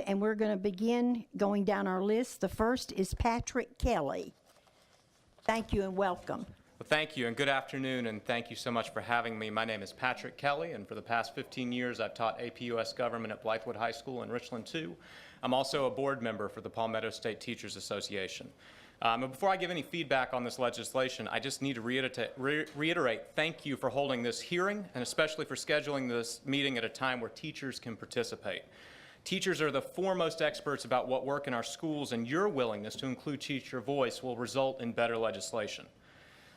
And we're going to begin going down our list. The first is Patrick Kelly. Thank you and welcome. Well, thank you and good afternoon, and thank you so much for having me. My name is Patrick Kelly, and for the past 15 years I've taught AP US Government at Blythewood High School in Richland II. I'm also a board member for the Palmetto State Teachers Association. But before I give any feedback on this legislation, I just need to reiterate thank you for holding this hearing, and especially for scheduling this meeting at a time where teachers can participate. Teachers are the foremost experts about what work in our schools, and your willingness to include teacher voice will result in better legislation.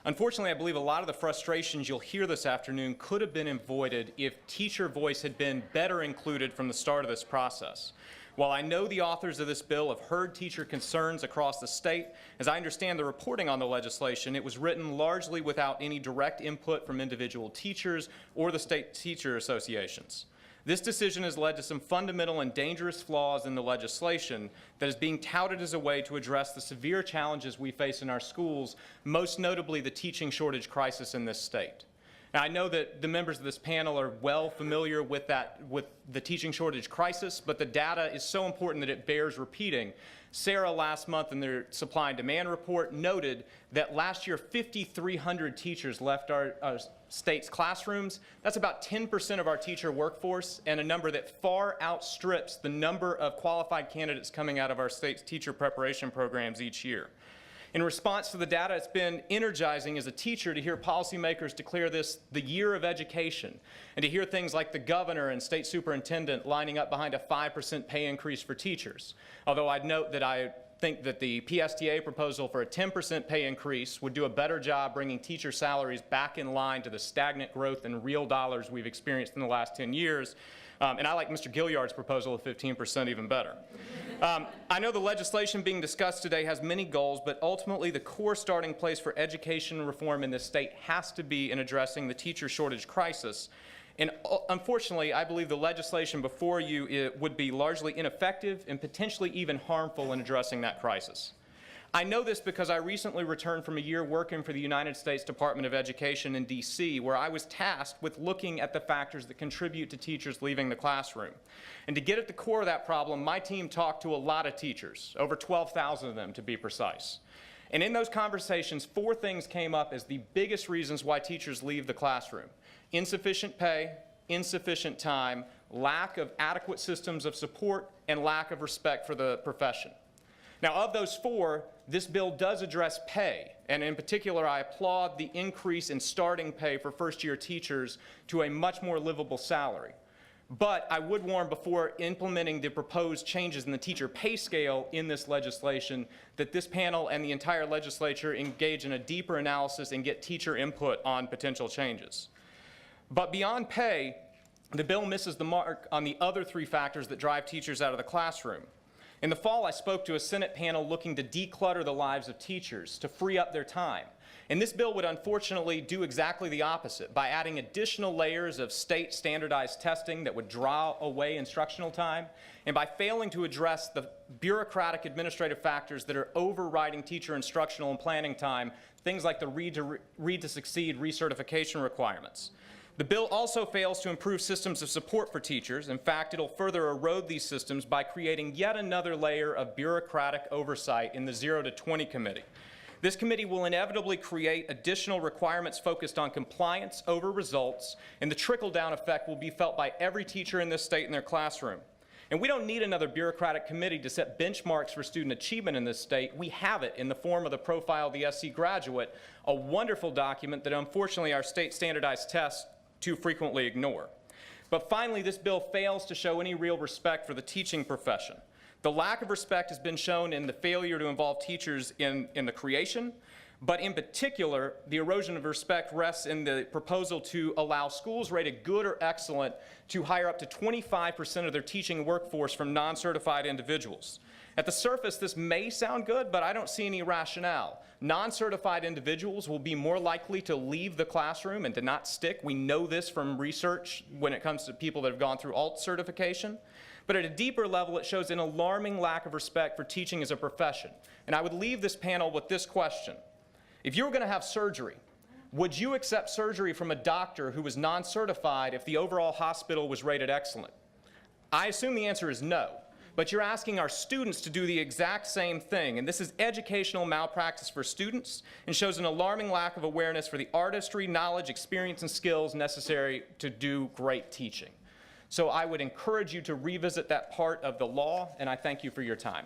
Unfortunately, I believe a lot of the frustrations you'll hear this afternoon could have been avoided if teacher voice had been better included from the start of this process. While I know the authors of this bill have heard teacher concerns across the state, as I understand the reporting on the legislation, it was written largely without any direct input from individual teachers or the state teacher associations. This decision has led to some fundamental and dangerous flaws in the legislation that is being touted as a way to address the severe challenges we face in our schools, most notably the teaching shortage crisis in this state. Now, I know that the members of this panel are well familiar with the teaching shortage crisis, but the data is so important that it bears repeating. Sarah last month in their supply and demand report noted that last year 5,300 teachers left our state's classrooms. That's about 10% of our teacher workforce, and a number that far outstrips the number of qualified candidates coming out of our state's teacher preparation programs each year. In response to the data, it's been energizing as a teacher to hear policymakers declare this the year of education, and to hear things like the governor and state superintendent lining up behind a 5% pay increase for teachers. Although I'd note that I think that the PSTA proposal for a 10% pay increase would do a better job bringing teacher salaries back in line to the stagnant growth in real dollars we've experienced in the last 10 years. And I like Mr. Gilliard's proposal of 15% even better. I know the legislation being discussed today has many goals, but ultimately the core starting place for education reform in this state has to be in addressing the teacher shortage crisis. And unfortunately, I believe the legislation before you would be largely ineffective and potentially even harmful in addressing that crisis. I know this because I recently returned from a year working for the United States Department of Education in D.C., where I was tasked with looking at the factors that contribute to teachers leaving the classroom. And to get at the core of that problem, my team talked to a lot of teachers, over 12,000 of them to be precise. And in those conversations, 4 things came up as the biggest reasons why teachers leave the classroom: insufficient pay, insufficient time, lack of adequate systems of support, and lack of respect for the profession. Now, of those 4, this bill does address pay, and in particular, I applaud the increase in starting pay for first-year teachers to a much more livable salary. But I would warn before implementing the proposed changes in the teacher pay scale in this legislation that this panel and the entire legislature engage in a deeper analysis and get teacher input on potential changes. But beyond pay, the bill misses the mark on the other 3 factors that drive teachers out of the classroom. In the fall, I spoke to a Senate panel looking to declutter the lives of teachers, to free up their time. And this bill would unfortunately do exactly the opposite by adding additional layers of state standardized testing that would draw away instructional time, and by failing to address the bureaucratic administrative factors that are overriding teacher instructional and planning time, things like the Read to Succeed recertification requirements. The bill also fails to improve systems of support for teachers. In fact, it'll further erode these systems by creating yet another layer of bureaucratic oversight in the 0 to 20 committee. This committee will inevitably create additional requirements focused on compliance over results, and the trickle-down effect will be felt by every teacher in this state in their classroom. And we don't need another bureaucratic committee to set benchmarks for student achievement in this state. We have it in the form of the Profile of the SC Graduate, a wonderful document that unfortunately our state standardized tests too frequently ignore. But finally, this bill fails to show any real respect for the teaching profession. The lack of respect has been shown in the failure to involve teachers in the creation, but in particular, the erosion of respect rests in the proposal to allow schools rated good or excellent to hire up to 25% of their teaching workforce from non-certified individuals. At the surface, this may sound good, but I don't see any rationale. Non-certified individuals will be more likely to leave the classroom and to not stick. We know this from research when it comes to people that have gone through ALT certification. But at a deeper level, it shows an alarming lack of respect for teaching as a profession. And I would leave this panel with this question. If you were going to have surgery, would you accept surgery from a doctor who was non-certified if the overall hospital was rated excellent? I assume the answer is no. But you're asking our students to do the exact same thing, and this is educational malpractice for students and shows an alarming lack of awareness for the artistry, knowledge, experience, and skills necessary to do great teaching. So I would encourage you to revisit that part of the law, and I thank you for your time.